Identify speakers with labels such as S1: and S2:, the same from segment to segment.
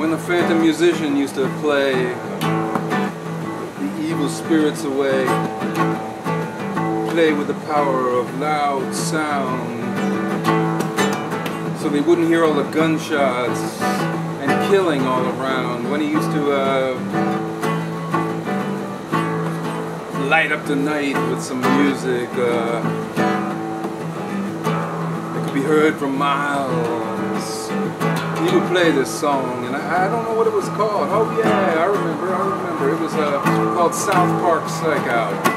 S1: when the phantom musician used to play the evil spirits away, play with the power of loud sound, so they wouldn't hear all the gunshots and killing all around. When he used to light up the night with some music that could be heard from miles, he would play this song, and I don't know what it was called. Oh yeah, I remember. It was called South Park Psych Out.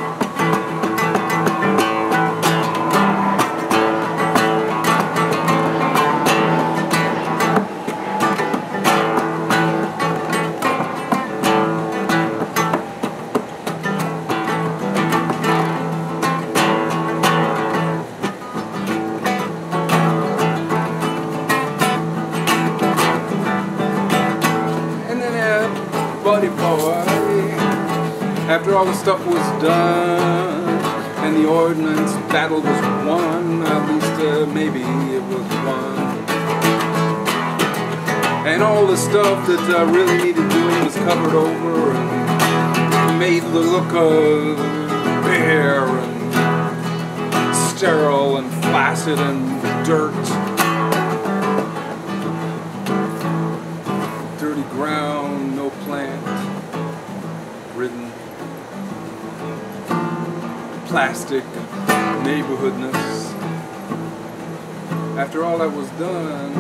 S1: Buddy boy, after all the stuff was done and the ordnance battle was won, at least maybe it was won, and all the stuff that really needed doing was covered over and made the look bare and sterile and flaccid and dirt, dirty ground, no plant, ridden, plastic neighborhoodness. After all that was done,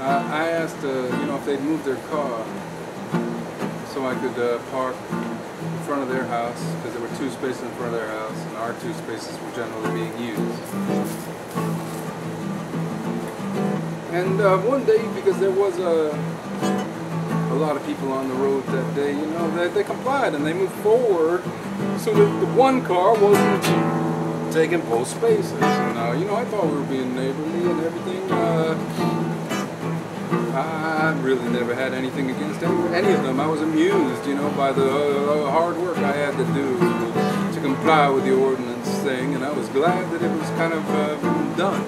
S1: I asked, if they'd move their car so I could park in front of their house, because there were 2 spaces in front of their house, and our 2 spaces were generally being used. And one day, because there was a lot of people on the road that day, they complied and they moved forward so that the one car wasn't taking both spaces. And I thought we were being neighborly and everything. I really never had anything against any of them. I was amused, by the hard work I had to do to comply with the ordinance thing, and I was glad that it was kind of done,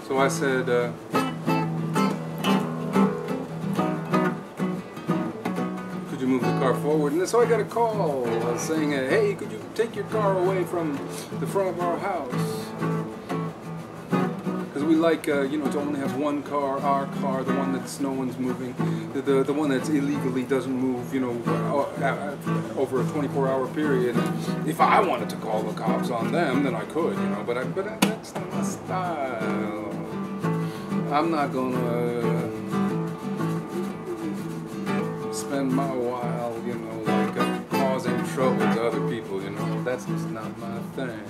S1: So I said, could you move the car forward? And so I got a call saying, hey, could you take your car away from the front of our house? Because we like, to only have one car, our car, the one that's no one's moving, the one that's illegally doesn't move, over a 24-hour period. If I wanted to call the cops on them, then I could, but that's not my style. I'm not gonna spend my while, causing trouble to other people, that's just not my thing.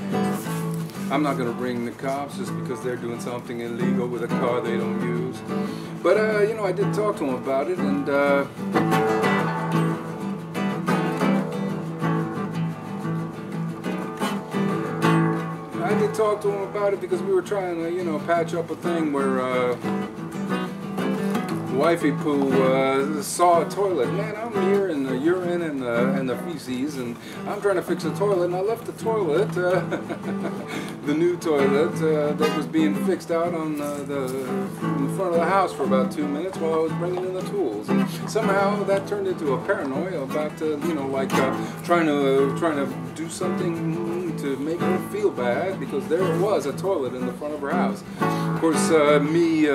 S1: I'm not gonna bring the cops just because they're doing something illegal with a car they don't use. But, I did talk to them about it, and, I did talk to him about it because we were trying to, patch up a thing where, Wifey Poo saw a toilet. Man, I'm here in the urine and the feces, and I'm trying to fix a toilet, and I left the toilet, the new toilet, that was being fixed out on in front of the house for about 2 minutes while I was bringing in the tools. And somehow that turned into a paranoia about, trying to do something to make her feel bad, because there was a toilet in the front of her house. Of course, me,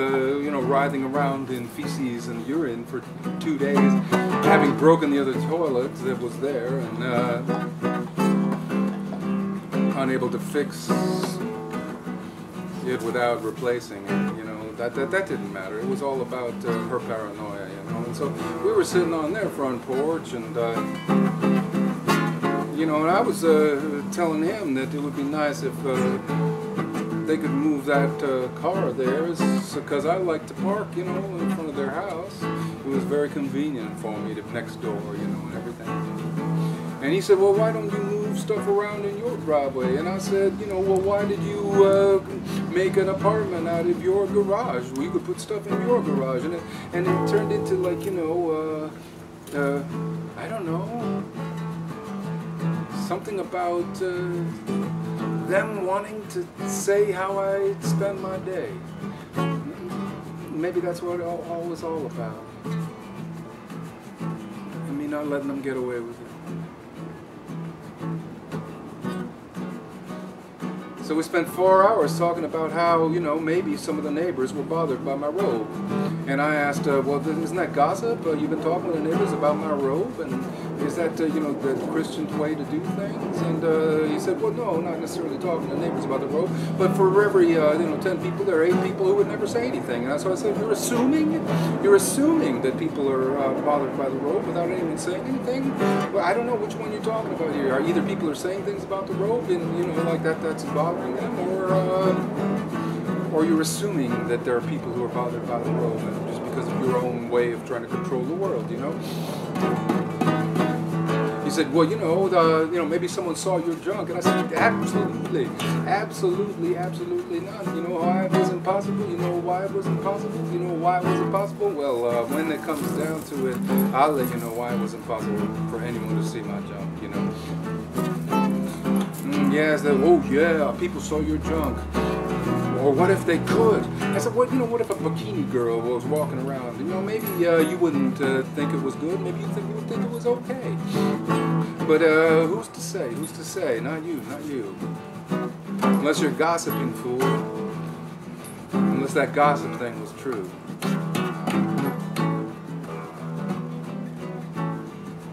S1: writhing around in feces and urine for 2 days, having broken the other toilet that was there, and unable to fix it without replacing it, that didn't matter. It was all about her paranoia, So we were sitting on their front porch, and you know, and I was telling him that it would be nice if they could move that car of theirs, because I like to park, you know, in front of their house. It was very convenient for me to next door, you know, and everything. And he said, well, why don't you move stuff around in your driveway? And I said, you know, well, why did you make an apartment out of your garage? Well, you could put stuff in your garage. And it turned into, like, you know, I don't know, something about them wanting to say how I spend my day. Maybe that's what it all was all about. And me not letting them get away with it. So we spent 4 hours talking about how, you know, maybe some of the neighbors were bothered by my robe. And I asked, well, isn't that gossip? You've been talking to the neighbors about my robe? And is that, you know, the Christian way to do things? And he said, well, no, not necessarily talking to neighbors about the robe. But for every, you know, 10 people, there are 8 people who would never say anything. And so I said, you're assuming that people are bothered by the robe without anyone saying anything? Well, I don't know which one you're talking about here. Either people are saying things about the robe and, you know, like that's bothering them, or you're assuming that there are people who are bothered by the robe just because of your own way of trying to control the world, you know? He said, well, you know, maybe someone saw your junk. And I said, absolutely, absolutely, absolutely not. You know why it wasn't possible? You know why it wasn't possible? You know why it wasn't possible? Well, when it comes down to it, I'll let you know why it wasn't possible for anyone to see my junk, you know? Yes, oh yeah, people saw your junk. Or what if they could? I said, well, you know, what if a bikini girl was walking around? You know, maybe you wouldn't think it was good. Maybe you would think it was okay. But who's to say? Who's to say? Not you, not you. Unless you're gossiping, fool. Unless that gossip thing was true.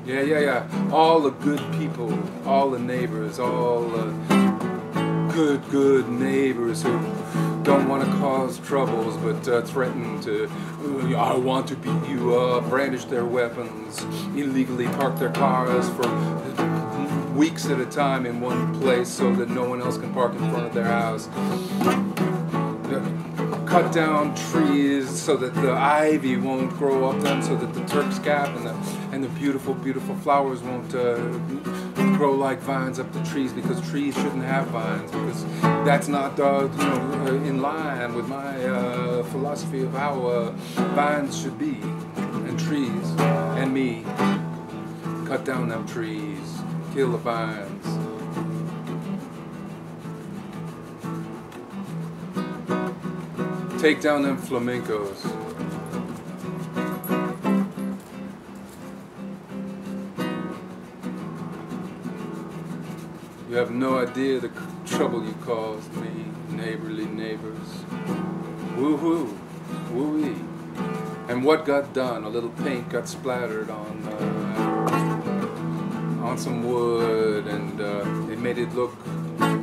S1: Yeah. All the good people, all the neighbors, all good neighbors who don't want to cause troubles but threaten to, I want to beat you up, brandish their weapons, illegally park their cars for weeks at a time in one place so that no one else can park in front of their house. Cut down trees so that the ivy won't grow up them, so that the Turk's cap and the beautiful flowers won't grow like vines up the trees, because trees shouldn't have vines, because that's not you know, in line with my philosophy of how vines should be, and trees and me. Cut down them trees, kill the vines. Take down them flamencos. You have no idea the trouble you caused me, neighborly neighbors. Woo-hoo, woo-wee. And what got done? A little paint got splattered on some wood, and it made it look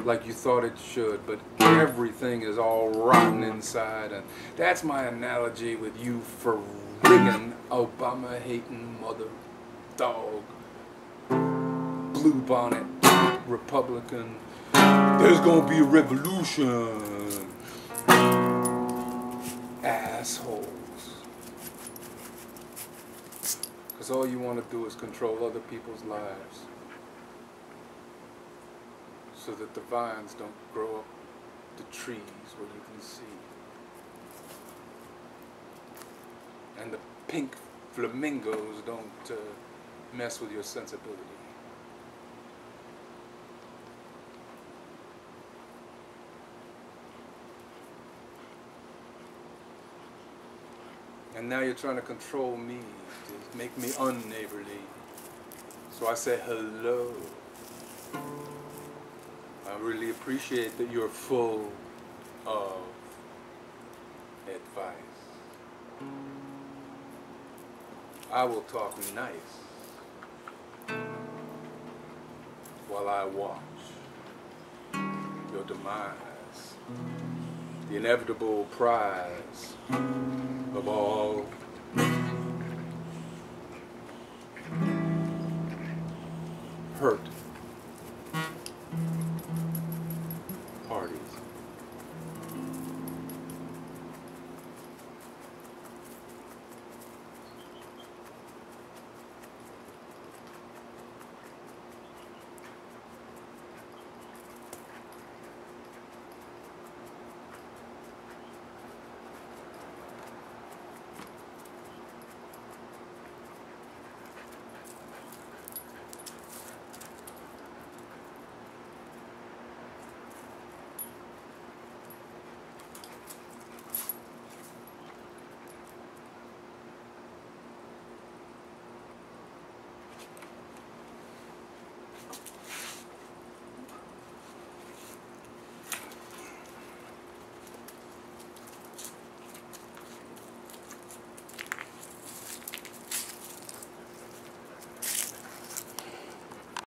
S1: like you thought it should, but everything is all rotten inside. And that's my analogy with you for friggin' Obama-hating mother dog, blue bonnet Republican. There's gonna be a revolution, assholes. Because all you want to do is control other people's lives, so that the vines don't grow up the trees where you can see. And the pink flamingos don't mess with your sensibility. And now you're trying to control me, to make me unneighborly. So I say hello. I really appreciate that you're full of advice. I will talk nice while I watch your demise, the inevitable prize of all hurt.